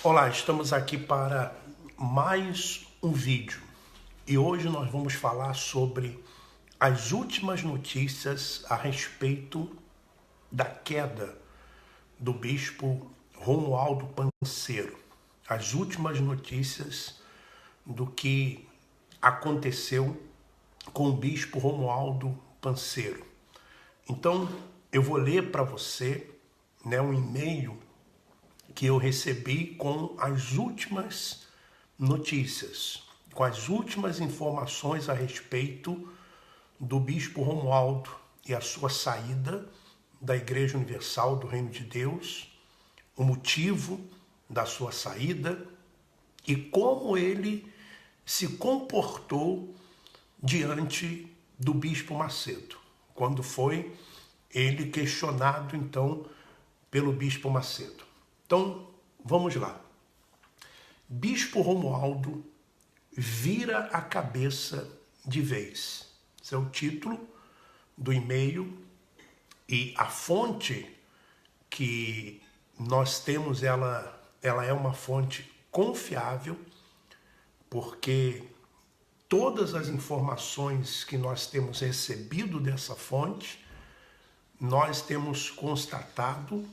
Olá, estamos aqui para mais um vídeo e hoje nós vamos falar sobre as últimas notícias a respeito da queda do bispo Romualdo Panseiro. As últimas notícias do que aconteceu com o bispo Romualdo Panseiro. Então, eu vou ler para você um e-mail que eu recebi com as últimas notícias, com as últimas informações a respeito do bispo Romualdo e a sua saída da Igreja Universal do Reino de Deus, o motivo da sua saída e como ele se comportou diante do bispo Macedo, quando foi ele questionado então pelo bispo Macedo. Então, vamos lá. Bispo Romualdo vira a cabeça de vez. Esse é o título do e-mail e a fonte que nós temos, ela é uma fonte confiável, porque todas as informações que nós temos recebido dessa fonte, nós temos constatado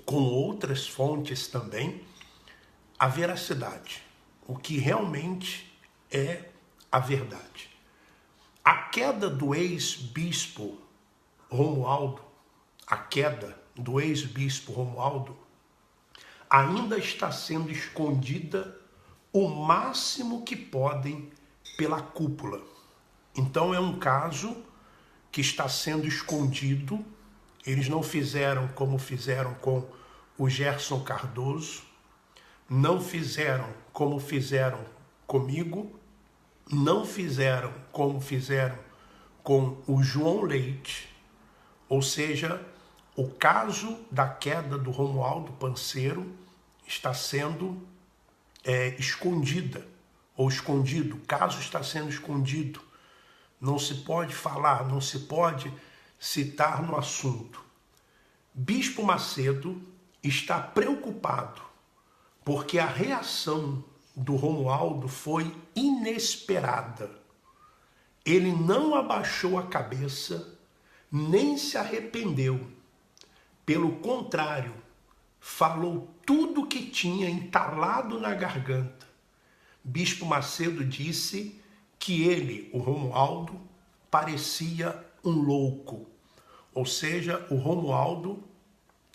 com outras fontes também a veracidade, o que realmente é a verdade. A queda do ex-bispo Romualdo, ainda está sendo escondida o máximo que podem pela cúpula. Então é um caso que está sendo escondido. Eles não fizeram como fizeram com o Gerson Cardoso, não fizeram como fizeram comigo, não fizeram como fizeram com o João Leite, ou seja, o caso da queda do Romualdo Panseiro está sendo escondido, o caso está sendo escondido, não se pode falar, não se pode citar no assunto. Bispo Macedo está preocupado porque a reação do Romualdo foi inesperada. Ele não abaixou a cabeça, nem se arrependeu. Pelo contrário, falou tudo o que tinha entalado na garganta. Bispo Macedo disse que ele, o Romualdo, parecia um louco. Ou seja, o Romualdo,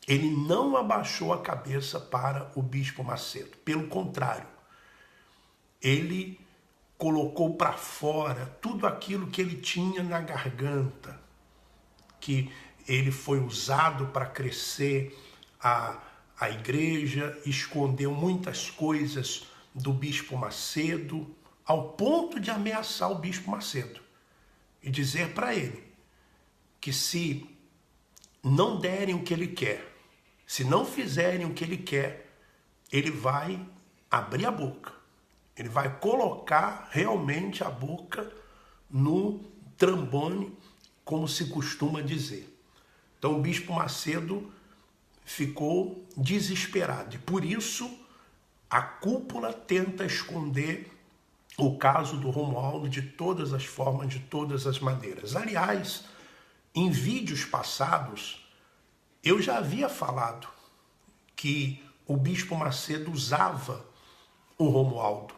ele não abaixou a cabeça para o bispo Macedo. Pelo contrário, ele colocou para fora tudo aquilo que ele tinha na garganta, que ele foi usado para crescer a igreja, escondeu muitas coisas do bispo Macedo, ao ponto de ameaçar o bispo Macedo e dizer para ele que se não derem o que ele quer, se não fizerem o que ele quer, ele vai abrir a boca, ele vai colocar realmente a boca no trambone, como se costuma dizer. Então o bispo Macedo ficou desesperado e por isso a cúpula tenta esconder o caso do Romualdo de todas as formas, de todas as maneiras. Aliás, em vídeos passados, eu já havia falado que o bispo Macedo usava o Romualdo,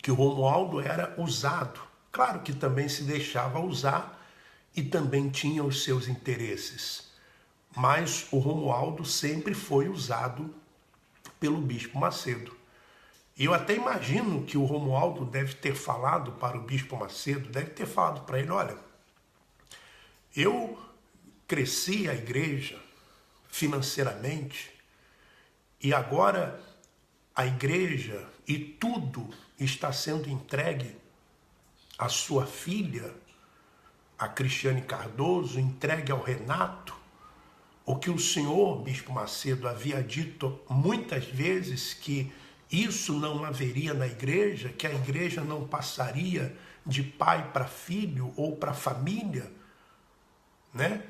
que o Romualdo era usado. Claro que também se deixava usar e também tinha os seus interesses, mas o Romualdo sempre foi usado pelo bispo Macedo. E eu até imagino que o Romualdo deve ter falado para o bispo Macedo, deve ter falado para ele, olha, eu cresci a igreja financeiramente e agora a igreja e tudo está sendo entregue à sua filha, a Cristiane Cardoso, entregue ao Renato, o que o senhor, bispo Macedo, havia dito muitas vezes que isso não haveria na igreja, que a igreja não passaria de pai para filho ou para família, né?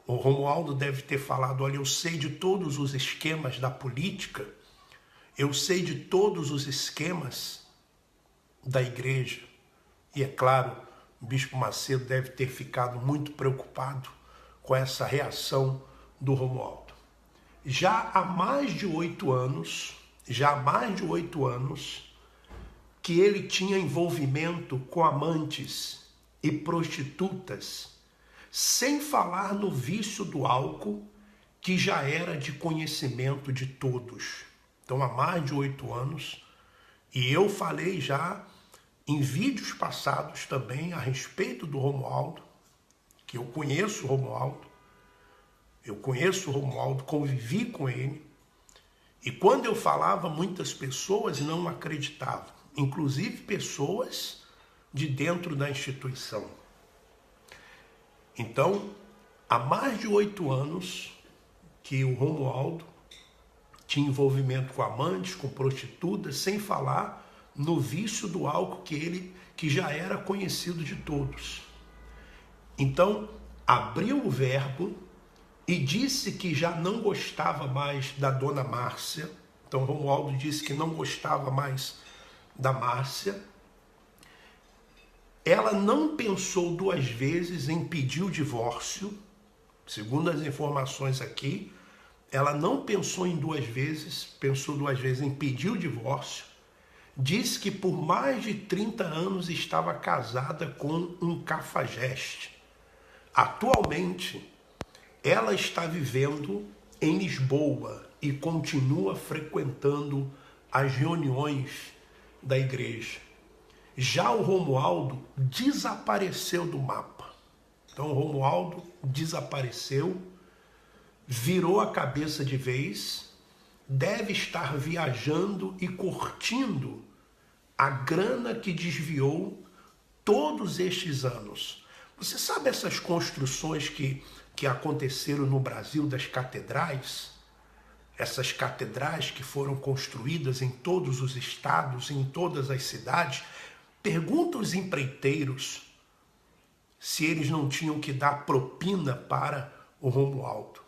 O Romualdo deve ter falado, olha, eu sei de todos os esquemas da política, Eu sei de todos os esquemas da igreja. E é claro, o Bispo Macedo deve ter ficado muito preocupado com essa reação do Romualdo. Já há mais de 8 anos, que ele tinha envolvimento com amantes e prostitutas, sem falar no vício do álcool, que já era de conhecimento de todos. Então, há mais de 8 anos, e eu falei já em vídeos passados também a respeito do Romualdo, que eu conheço o Romualdo, convivi com ele, e quando eu falava, muitas pessoas não acreditavam, inclusive pessoas de dentro da instituição. Então, há mais de 8 anos que o Romualdo tinha envolvimento com amantes, com prostitutas, sem falar no vício do álcool que já era conhecido de todos. Então, abriu o Verbo e disse que já não gostava mais da dona Márcia. Então, Romualdo disse que não gostava mais da Márcia. Ela não pensou 2 vezes em pedir o divórcio. Segundo as informações aqui, ela não pensou em 2 vezes, pensou 2 vezes em pedir o divórcio. Disse que por mais de 30 anos estava casada com um cafajeste. Atualmente, ela está vivendo em Lisboa e continua frequentando as reuniões da igreja. Já o Romualdo desapareceu do mapa. Então, o Romualdo desapareceu, virou a cabeça de vez, deve estar viajando e curtindo a grana que desviou todos estes anos. Você sabe essas construções que aconteceram no Brasil das catedrais? Essas catedrais que foram construídas em todos os estados, em todas as cidades. Pergunta aos empreiteiros se eles não tinham que dar propina para o Romualdo.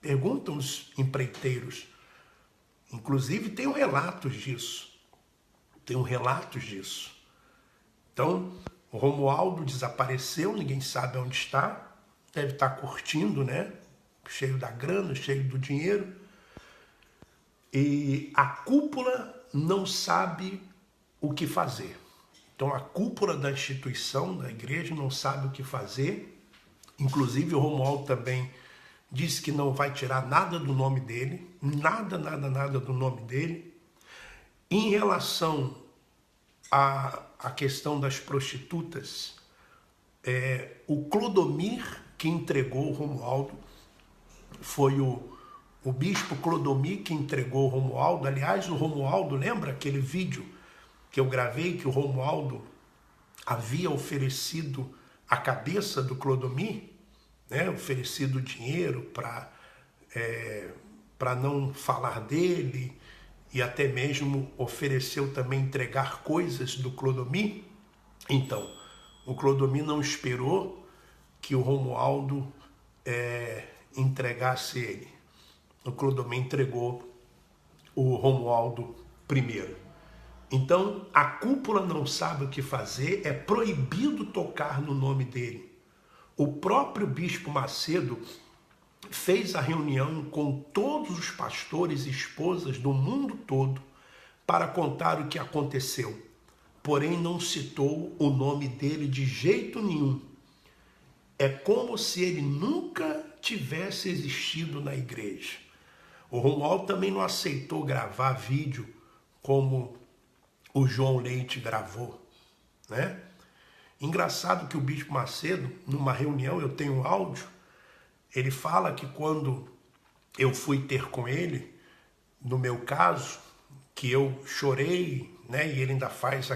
Perguntam os empreiteiros. Inclusive, tem relatos disso. Então, o Romualdo desapareceu, ninguém sabe onde está. Deve estar curtindo, né? Cheio da grana, cheio do dinheiro. E a cúpula não sabe o que fazer. Então, a cúpula da instituição, da igreja, não sabe o que fazer. Inclusive, o Romualdo também disse que não vai tirar nada do nome dele, nada do nome dele. Em relação à questão das prostitutas, o Clodomir que entregou o Romualdo, foi o bispo Clodomir que entregou o Romualdo. Aliás, o Romualdo, lembra aquele vídeo que eu gravei, que o Romualdo havia oferecido a cabeça do Clodomir, né? Oferecido dinheiro para não falar dele, e até mesmo ofereceu também entregar coisas do Clodomir. Então, o Clodomir não esperou que o Romualdo entregasse ele. O Clodomir entregou o Romualdo primeiro. Então, a cúpula não sabe o que fazer, é proibido tocar no nome dele. O próprio Bispo Macedo fez a reunião com todos os pastores e esposas do mundo todo para contar o que aconteceu, porém não citou o nome dele de jeito nenhum. É como se ele nunca tivesse existido na igreja. O Romualdo também não aceitou gravar vídeo como o João Leite gravou, né? Engraçado que o Bispo Macedo, numa reunião, eu tenho um áudio, ele fala que quando eu fui ter com ele, no meu caso, que eu chorei, né? E ele ainda faz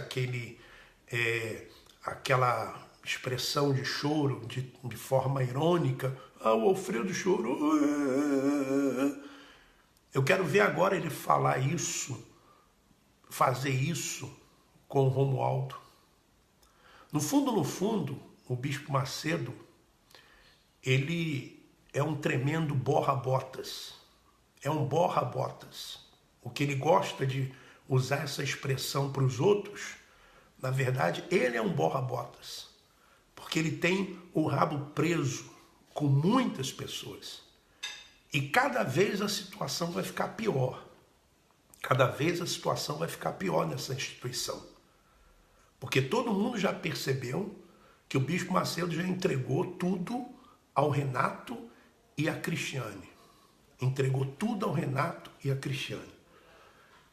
aquela expressão de choro de forma irônica. Ah, o Alfredo chorou. Eu quero ver agora ele falar isso, fazer isso com o Romualdo. No fundo, o Bispo Macedo, ele é um tremendo borra-botas. É um borra-botas. porque ele gosta de usar essa expressão para os outros, na verdade, ele é um borra-botas, porque ele tem o rabo preso com muitas pessoas. E cada vez a situação vai ficar pior. Cada vez a situação vai ficar pior nessa instituição. Porque todo mundo já percebeu que o Bispo Macedo já entregou tudo ao Renato e a Cristiane. Entregou tudo ao Renato e a Cristiane.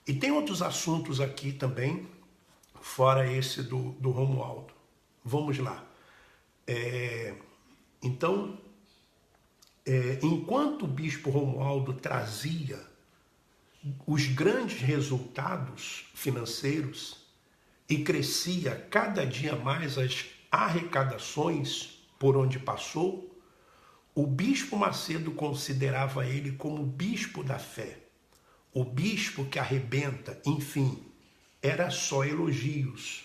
E tem outros assuntos aqui também, fora esse do Romualdo. Vamos lá. Enquanto o Bispo Romualdo trazia os grandes resultados financeiros e crescia cada dia mais as arrecadações por onde passou, o Bispo Macedo considerava ele como bispo da fé, o bispo que arrebenta, enfim, era só elogios.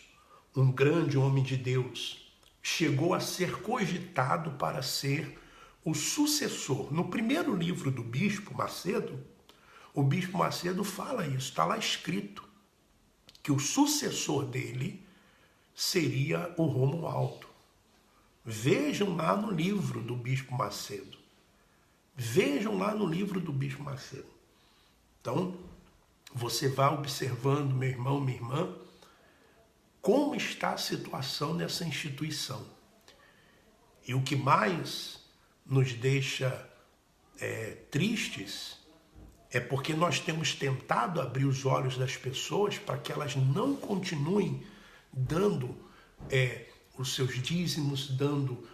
Um grande homem de Deus chegou a ser cogitado para ser o sucessor. No primeiro livro do Bispo Macedo, o Bispo Macedo fala isso, está lá escrito, que o sucessor dele seria o Romualdo. Vejam lá no livro do Bispo Macedo. Vejam lá no livro do Bispo Macedo. Então, você vai observando, meu irmão, minha irmã, como está a situação nessa instituição. E o que mais nos deixa tristes é porque nós temos tentado abrir os olhos das pessoas para que elas não continuem dando os seus dízimos, dando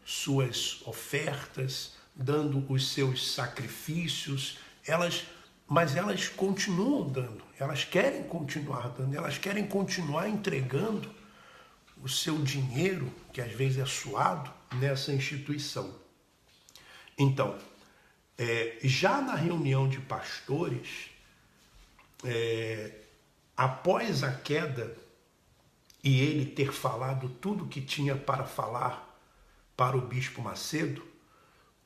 suas ofertas, dando os seus sacrifícios, mas elas continuam dando, elas querem continuar dando, elas querem continuar entregando o seu dinheiro, que às vezes é suado, nessa instituição. Então, já na reunião de pastores, após a queda e ele ter falado tudo que tinha para falar para o Bispo Macedo,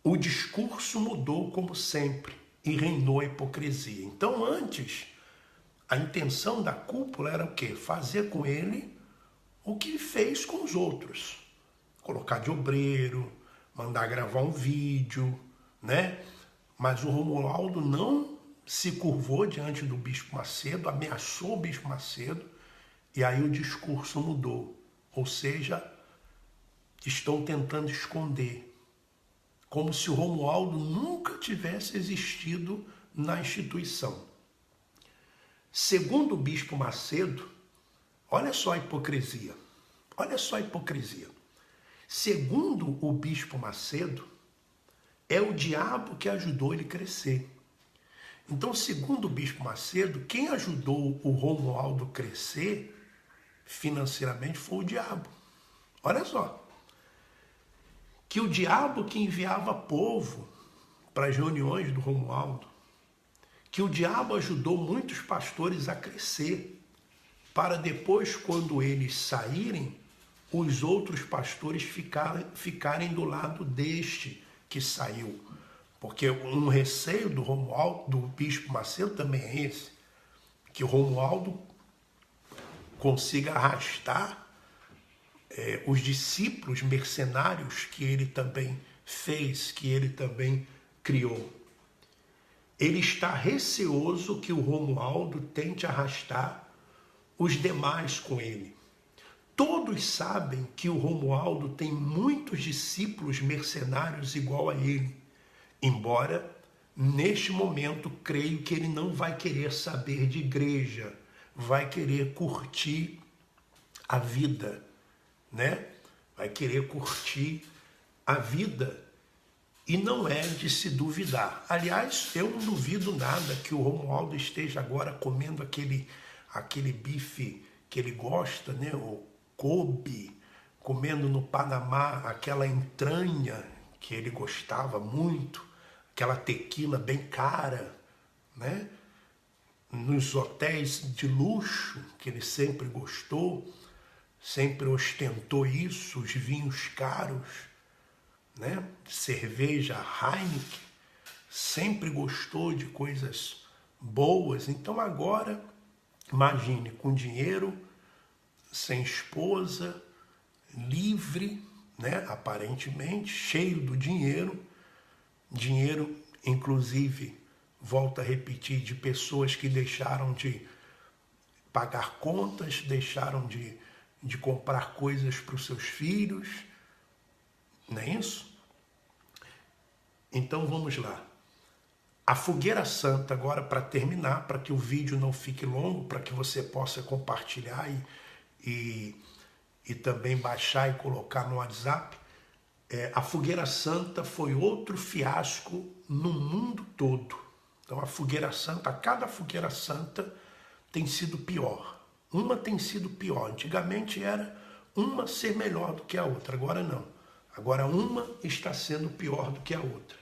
o discurso mudou como sempre e reinou a hipocrisia. Então, antes, a intenção da cúpula era o quê? Fazer com ele o que fez com os outros. Colocar de obreiro, mandar gravar um vídeo, né? Mas o Romualdo não se curvou diante do Bispo Macedo, ameaçou o Bispo Macedo, e aí o discurso mudou. Ou seja, estão tentando esconder, como se o Romualdo nunca tivesse existido na instituição. Segundo o Bispo Macedo, olha só a hipocrisia, olha só a hipocrisia. Segundo o Bispo Macedo, é o diabo que ajudou ele a crescer. Então, segundo o Bispo Macedo, quem ajudou o Romualdo a crescer financeiramente foi o diabo. Olha só. Que o diabo que enviava povo para as reuniões do Romualdo, que o diabo ajudou muitos pastores a crescer, para depois, quando eles saírem, os outros pastores ficarem do lado deste que saiu. Porque um receio do Romualdo, do Bispo Macedo também é esse, que o Romualdo consiga arrastar os discípulos mercenários que ele também fez, que ele também criou. Ele está receoso que o Romualdo tente arrastar os demais com ele. Todos sabem que o Romualdo tem muitos discípulos mercenários igual a ele, embora neste momento creio que ele não vai querer saber de igreja, vai querer curtir a vida, né? Vai querer curtir a vida, e não é de se duvidar. Aliás, eu não duvido nada que o Romualdo esteja agora comendo aquele bife que ele gosta, né? O Kobe, comendo no Panamá aquela entranha que ele gostava muito, aquela tequila bem cara, né? Nos hotéis de luxo que ele sempre gostou, sempre ostentou isso, os vinhos caros, né? Cerveja Heineken, sempre gostou de coisas boas. Então agora, imagine, com dinheiro, sem esposa, livre, né, aparentemente, cheio do dinheiro, inclusive, volto a repetir, de pessoas que deixaram de pagar contas, deixaram de comprar coisas para os seus filhos, não é isso? Então vamos lá. A fogueira santa, agora para terminar, para que o vídeo não fique longo, para que você possa compartilhar e também baixar e colocar no WhatsApp, a fogueira santa foi outro fiasco no mundo todo. Então a fogueira santa, cada fogueira santa tem sido pior. Uma tem sido pior. Antigamente era uma ser melhor do que a outra, agora não. Agora uma está sendo pior do que a outra.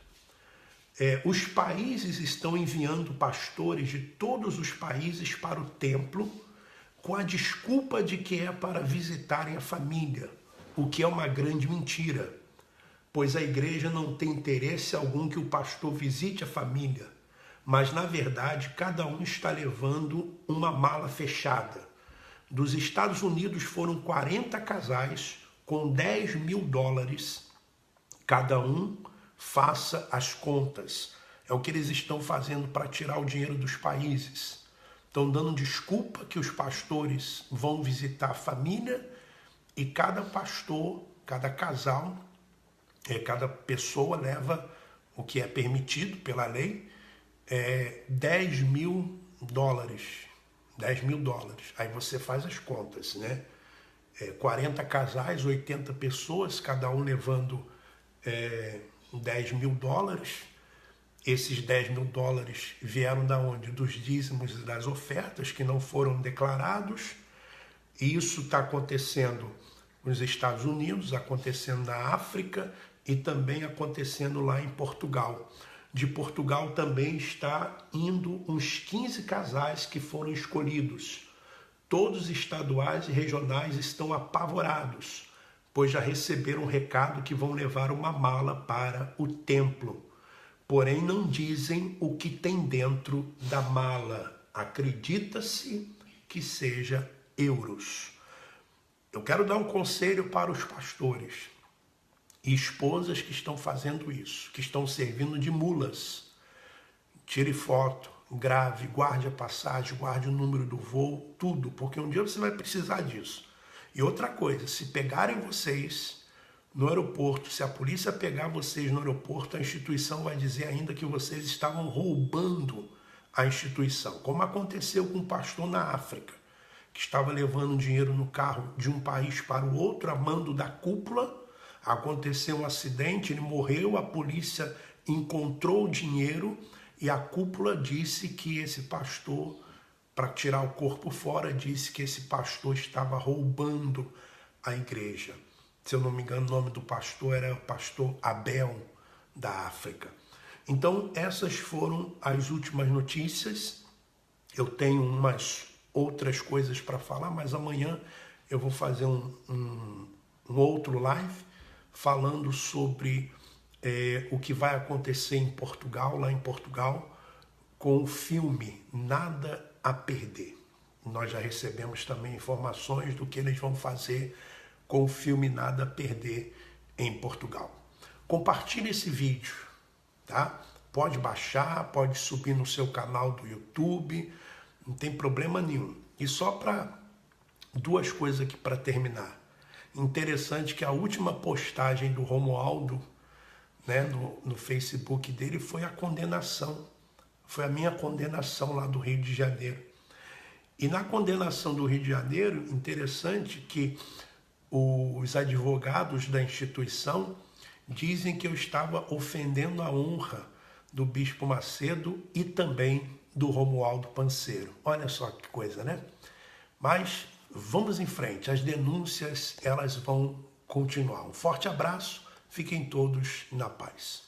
Os países estão enviando pastores de todos os países para o templo com a desculpa de que é para visitarem a família, o que é uma grande mentira, pois a igreja não tem interesse algum que o pastor visite a família, mas na verdade cada um está levando uma mala fechada. Dos Estados Unidos foram 40 casais com $10 mil, cada um faça as contas. É o que eles estão fazendo para tirar o dinheiro dos países. Estão dando desculpa que os pastores vão visitar a família e cada pastor, cada casal, cada pessoa leva o que é permitido pela lei, $10 mil. $10 mil. Aí você faz as contas, né? 40 casais, 80 pessoas, cada um levando $10 mil. Esses $10 mil vieram da onde? Dos dízimos e das ofertas que não foram declarados. E isso está acontecendo nos Estados Unidos, acontecendo na África e também acontecendo lá em Portugal. De Portugal também está indo uns 15 casais que foram escolhidos. Todos estaduais e regionais estão apavorados, pois já receberam um recado que vão levar uma mala para o templo. Porém, não dizem o que tem dentro da mala. Acredita-se que seja euros. Eu quero dar um conselho para os pastores e esposas que estão fazendo isso, que estão servindo de mulas. Tire foto, grave, guarde a passagem, guarde o número do voo, tudo, porque um dia você vai precisar disso. E outra coisa, se pegarem vocês no aeroporto, se a polícia pegar vocês no aeroporto, a instituição vai dizer ainda que vocês estavam roubando a instituição, como aconteceu com um pastor na África, que estava levando dinheiro no carro de um país para o outro, a mando da cúpula. Aconteceu um acidente, ele morreu, a polícia encontrou o dinheiro e a cúpula disse que esse pastor, para tirar o corpo fora, disse que esse pastor estava roubando a igreja. Se eu não me engano, o nome do pastor era o pastor Abel, da África. Então, essas foram as últimas notícias. Eu tenho umas outras coisas para falar, mas amanhã eu vou fazer um outro live falando sobre o que vai acontecer em Portugal, lá em Portugal, com o filme Nada a Perder. Nós já recebemos também informações do que eles vão fazer com o filme Nada a Perder em Portugal. Compartilhe esse vídeo, tá? Pode baixar, pode subir no seu canal do YouTube, não tem problema nenhum. E só para duas coisas aqui para terminar. Interessante que a última postagem do Romualdo, né, no Facebook dele foi a condenação. Foi a minha condenação lá do Rio de Janeiro. E na condenação do Rio de Janeiro, interessante que os advogados da instituição dizem que eu estava ofendendo a honra do Bispo Macedo e também do Romualdo Panseiro. Olha só que coisa, né? Mas vamos em frente, as denúncias elas vão continuar. Um forte abraço, fiquem todos na paz.